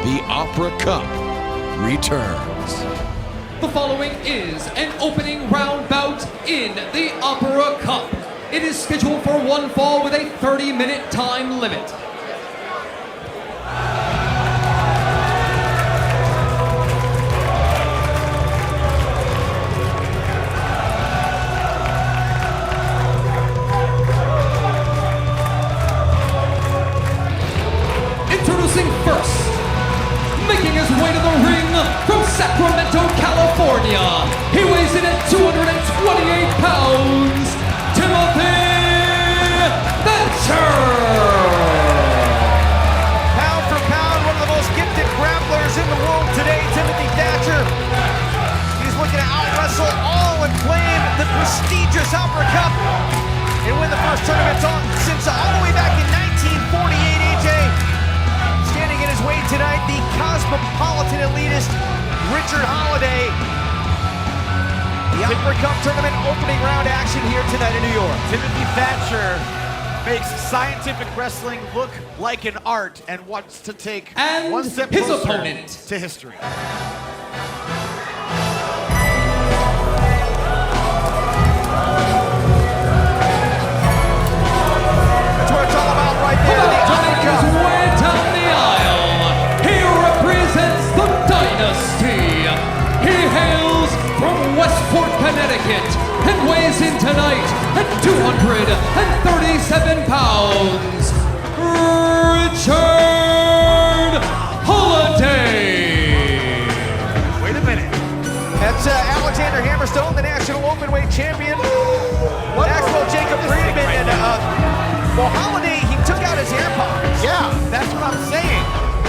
the Opera Cup returns. The following is an opening round bout in the Opera Cup. It is scheduled for one fall with a 30-minute time limit. Introducing first, making his way to the ring from Sacramento, California. He weighs in at 228 pounds, Timothy Thatcher. Pound for pound, one of the most gifted grapplers in the world today, Timothy Thatcher. He's looking to out-wrestle all and claim the prestigious Opera Cup and win the first tournament since all the way back in 1948, AJ. Standing in his way tonight, the cosmopolitan elitist, Richard Holliday. The Opera Cup tournament opening round action here tonight in New York. Timothy Thatcher makes scientific wrestling look like an art and wants to take And one step his closer opponent to history. That's what it's all about right there. The Opera his Cup. way down the aisle. He represents the dynasty. He hails from Westport, Connecticut, and weighs in tonight at 237 pounds. Richard Holliday. Wait a minute. That's Alexander Hammerstone, the national openweight champion. Maxwell Jacob Friedman. right And well, Holliday, he took out his AirPods. Yeah, that's what I'm saying.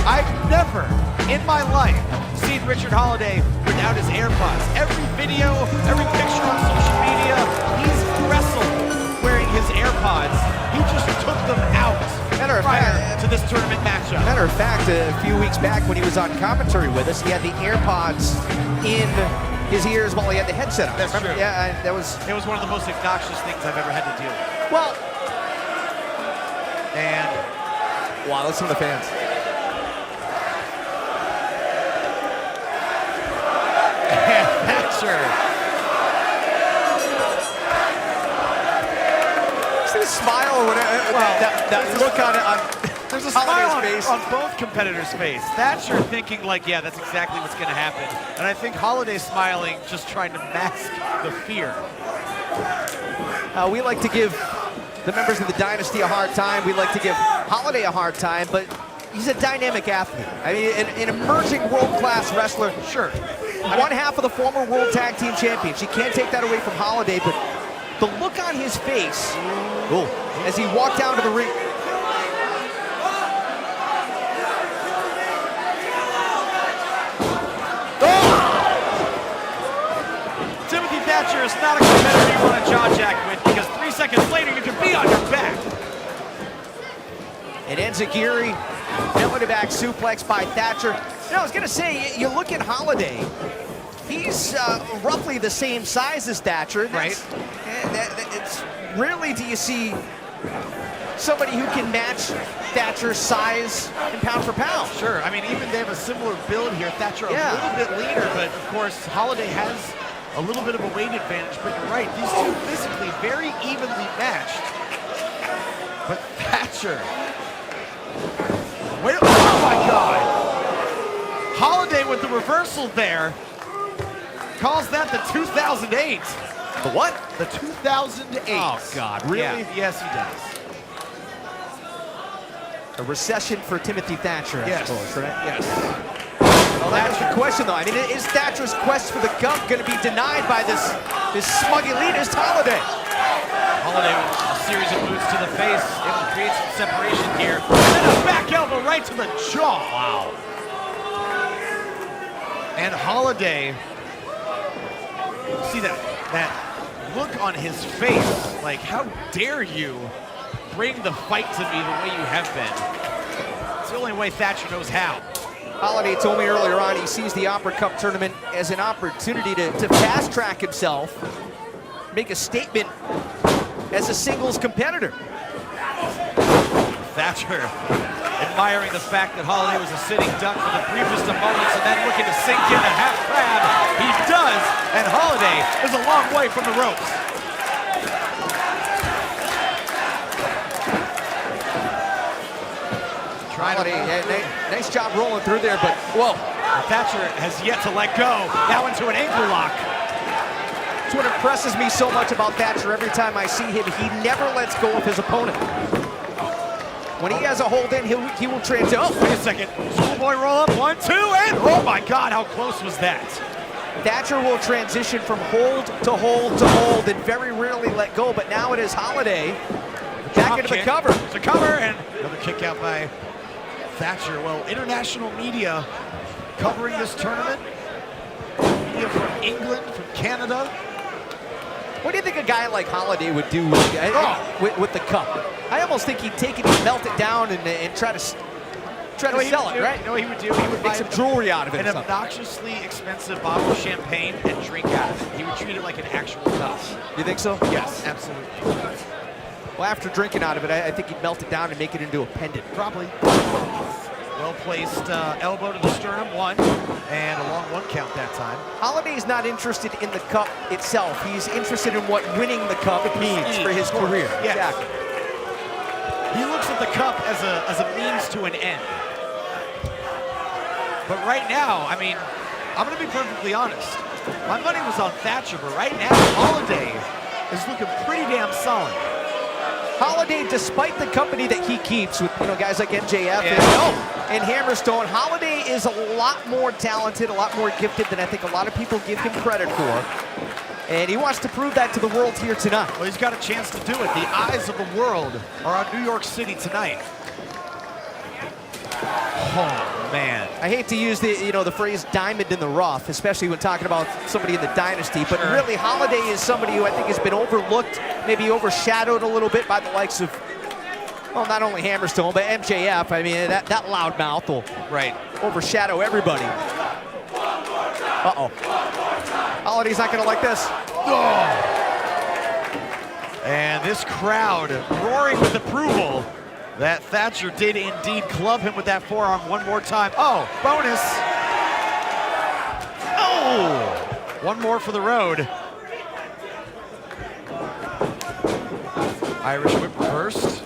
I've never in my life seen Richard Holliday without his AirPods. Every video, every picture on social media, he's wrestled wearing his AirPods. He just took them out Matter of prior fact- to this tournament matchup. Matter of fact, a few weeks back when he was on commentary with us, he had the AirPods in his ears while he had the headset on. That's Remember? true. Yeah, that was, It was one of the most obnoxious things I've ever had to deal with. well, And wow, listen to the fans. Thatcher. See the smile or whatever, that look on There's a Holliday's smile face. on both competitors' face. Thatcher thinking like, yeah, that's exactly what's going to happen. And I think Holliday smiling, just trying to mask the fear. We like to give the members of the Dynasty a hard time. We like to give Holliday a hard time, but he's a dynamic athlete. I mean, an emerging world-class wrestler. Sure. One half of the former World Tag Team Champions. You can't take that away from Holliday, but the look on his face as he walked down to the ring. Timothy Thatcher is not a competitor you want to jaw jack with, because 3 seconds later you could be on your back. And Enziguri, belly-to-back suplex by Thatcher. You know, I was gonna say, you look at Holliday, he's roughly the same size as Thatcher. Right. It's rarely do you see somebody who can match Thatcher's size and pound for pound. Sure, I mean, even they have a similar build here. Thatcher a little bit leaner, but of course, Holliday has a little bit of a weight advantage, but you're right, these two physically very evenly matched. But Thatcher, wait, oh my God! Holliday with the reversal there, calls that the 2008. The what? The 2008. Oh, God, really? Yeah, yes, he does. A recession for Timothy Thatcher, I Yes. suppose, right? Yes. Well, that's the question, though. I mean, is Thatcher's quest for the cup going to be denied by this smug elitist Holliday? Holliday with a series of boots to the face, able to create some separation here. And then a back elbow right to the jaw. Wow. And Holliday, see that look on his face, like, how dare you bring the fight to me the way you have been. It's the only way Thatcher knows how. Holliday told me earlier on he sees the Opera Cup tournament as an opportunity to fast-track himself, make a statement as a singles competitor. Thatcher admiring the fact that Holliday was a sitting duck for the briefest of moments and then looking to sink into half crab. He does, and Holliday is a long way from the ropes. Holliday, nice job rolling through there, but whoa. Thatcher has yet to let go. Now into an ankle lock. That's what impresses me so much about Thatcher. Every time I see him, he never lets go of his opponent. When he has a hold in, he will transition. Oh, wait a second. Schoolboy roll up, 1, 2, and oh my God, how close was that? Thatcher will transition from hold to hold to hold and very rarely let go, but now it is Holliday back into the cover. It's a cover and another kick out by Thatcher. Well, international media covering this tournament. Media from England, from Canada. What do you think a guy like Holliday would do with the cup? I almost think he'd take it and melt it down and try to sell it, right? You know what he would do? He would make some jewelry out of it. An obnoxiously expensive bottle of champagne and drink out of it. He would treat it like an actual cup. You think so? Yes, absolutely. Well, after drinking out of it, I think he'd melt it down and make it into a pendant. Probably. Well-placed elbow to the sternum, 1, and a long 1 count that time. Holliday's not interested in the cup itself. He's interested in what winning the cup means for his career. Yes. Exactly. He looks at the cup as a means to an end. But right now, I mean, I'm going to be perfectly honest. My money was on Thatcher, but right now, Holliday is looking pretty damn solid. Holliday, despite the company that he keeps with guys like MJF and Hammerstone, Holliday is a lot more talented, a lot more gifted than I think a lot of people give him credit for. And he wants to prove that to the world here tonight. Well, he's got a chance to do it. The eyes of the world are on New York City tonight. Oh, man. I hate to use the phrase diamond in the rough, especially when talking about somebody in the dynasty, but really Holliday is somebody who I think has been overlooked, maybe overshadowed a little bit by the likes of, well, not only Hammerstone, but MJF. I mean, that loudmouth will overshadow everybody. Uh-oh. Holliday's not going to like this. Oh. And this crowd roaring with approval that Thatcher did indeed club him with that forearm one more time. Oh, bonus. Oh, one more for the road. Irish whip reversed.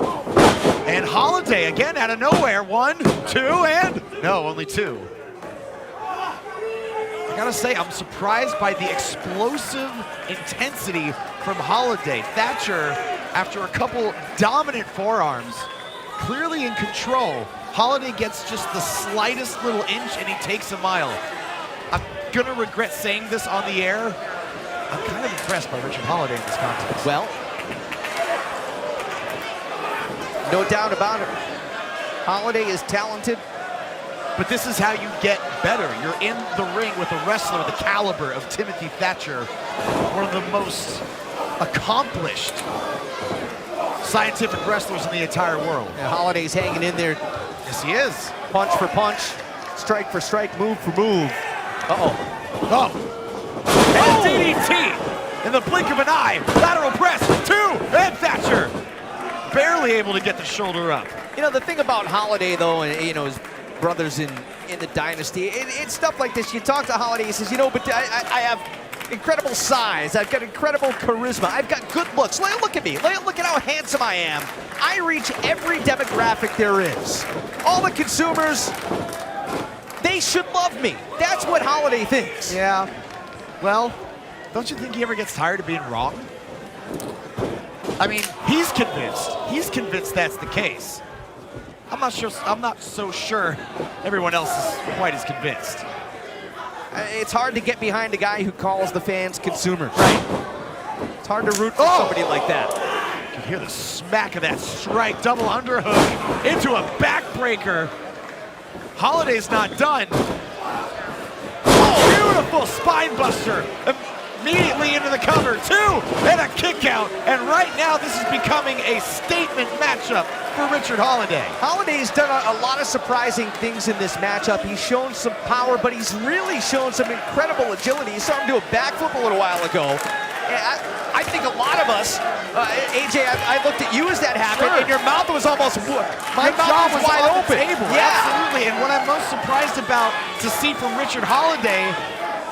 And Holliday again out of nowhere. 1, 2, and no, only 2. I gotta say, I'm surprised by the explosive intensity from Holliday. Thatcher, after a couple dominant forearms, clearly in control. Holliday gets just the slightest little inch and he takes a mile. I'm gonna regret saying this on the air. I'm kind of impressed by Richard Holliday in this contest. Well, no doubt about it. Holliday is talented. But this is how you get better. You're in the ring with a wrestler the caliber of Timothy Thatcher, one of the most accomplished scientific wrestlers in the entire world. Yeah, Holliday's hanging in there. Yes, he is. Punch for punch, strike for strike, move for move. Uh-oh. Oh. And DDT in the blink of an eye. Lateral press, 2, and Thatcher barely able to get the shoulder up. You know, the thing about Holliday, though, and his brothers in the dynasty, it's stuff like this. You talk to Holliday, he says, but I have incredible size, I've got incredible charisma, I've got good looks. Look at me, look at how handsome I am. I reach every demographic there is. All the consumers, they should love me. That's what Holliday thinks. Yeah, well, don't you think he ever gets tired of being wrong? I mean, he's convinced that's the case. I'm not so sure everyone else is quite as convinced. It's hard to get behind a guy who calls the fans consumers. Right. It's hard to root for somebody like that. You can hear the smack of that strike, double underhook into a backbreaker. Holliday's not done. Oh, beautiful spine buster. Immediately into the cover, 2, and a kick out. And right now, this is becoming a statement matchup for Richard Holliday. Holliday's done a lot of surprising things in this matchup. He's shown some power, but he's really shown some incredible agility. You saw him do a backflip a little while ago. I think a lot of us, AJ, I looked at you as that happened, and your mouth was almost, my mouth was wide on open. the table. Yeah. Absolutely. And what I'm most surprised about to see from Richard Holliday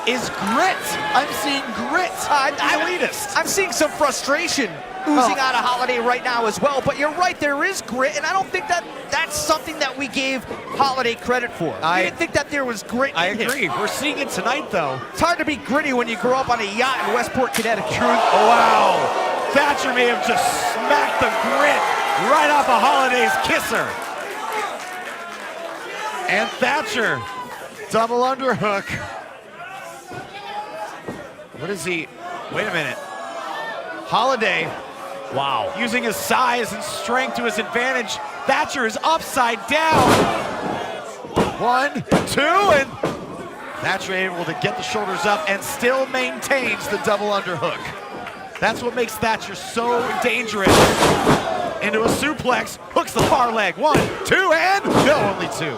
is grit. I'm seeing grit. I'm seeing some frustration oozing out of Holliday right now as well. But you're right, there is grit, and I don't think that that's something that we gave Holliday credit for. I didn't think that there was grit I in agree. him. We're seeing it tonight, though. It's hard to be gritty when you grow up on a yacht in Westport, Connecticut. Oh, wow. Thatcher may have just smacked the grit right off of Holliday's kisser. And Thatcher, double underhook. What is he? Wait a minute. Holliday, wow, using his size and strength to his advantage. Thatcher is upside down. 1, 2, and Thatcher able to get the shoulders up and still maintains the double underhook. That's what makes Thatcher so dangerous. Into a suplex, hooks the far leg. 1, 2, and no, only 2.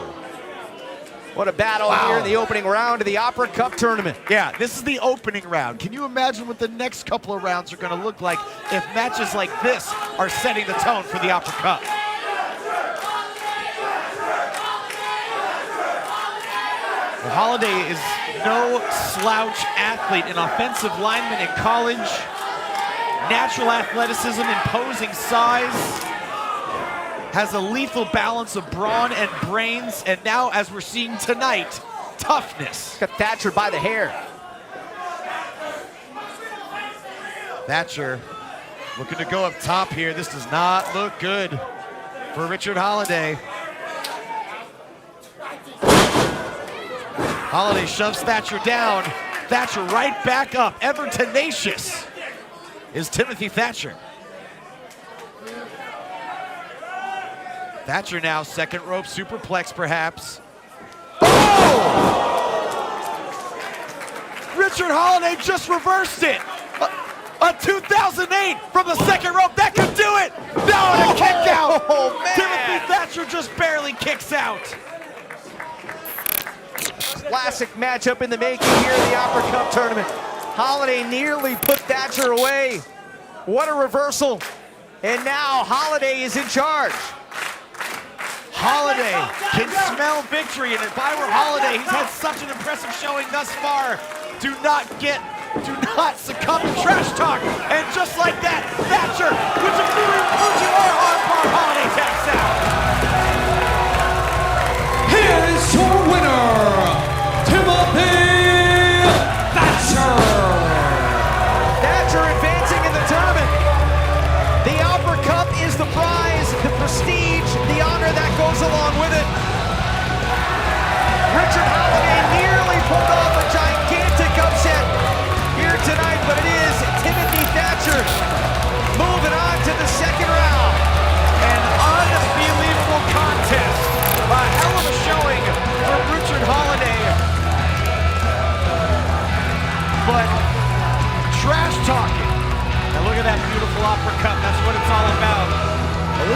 What a battle here in the opening round of the Opera Cup tournament. Yeah, this is the opening round. Can you imagine what the next couple of rounds are going to look like if matches like this are setting the tone for the Opera Cup? Well, Holliday is no slouch athlete, an offensive lineman in college, natural athleticism, imposing size, has a lethal balance of brawn and brains, and now, as we're seeing tonight, toughness. Got Thatcher by the hair. Thatcher looking to go up top here. This does not look good for Richard Holliday. Holliday shoves Thatcher down. Thatcher right back up. Ever tenacious is Timothy Thatcher. Thatcher now, second rope superplex perhaps. Oh! Richard Holliday just reversed it. A 2008 from the second rope, that could do it. No, and a kick out. Oh, man. Timothy Thatcher just barely kicks out. Classic matchup in the making here in the Opera Cup tournament. Holliday nearly put Thatcher away. What a reversal. And now Holliday is in charge. Holliday can smell victory, and if I were Holliday, he's had such an impressive showing thus far. Do not succumb to trash talk. And just like that, Thatcher, with a Fujiwara armbar, Holliday taps out. Here is your winner, Timothy Thatcher. Thatcher advancing in the tournament. The Opera Cup is the prize, the prestige, the honor that goes along with it. Richard Holliday nearly pulled off a gigantic upset here tonight, but it is Timothy Thatcher moving on to the second round. An unbelievable contest. A hell of a showing for Richard Holliday. But trash talking. Now look at that beautiful Opera Cup.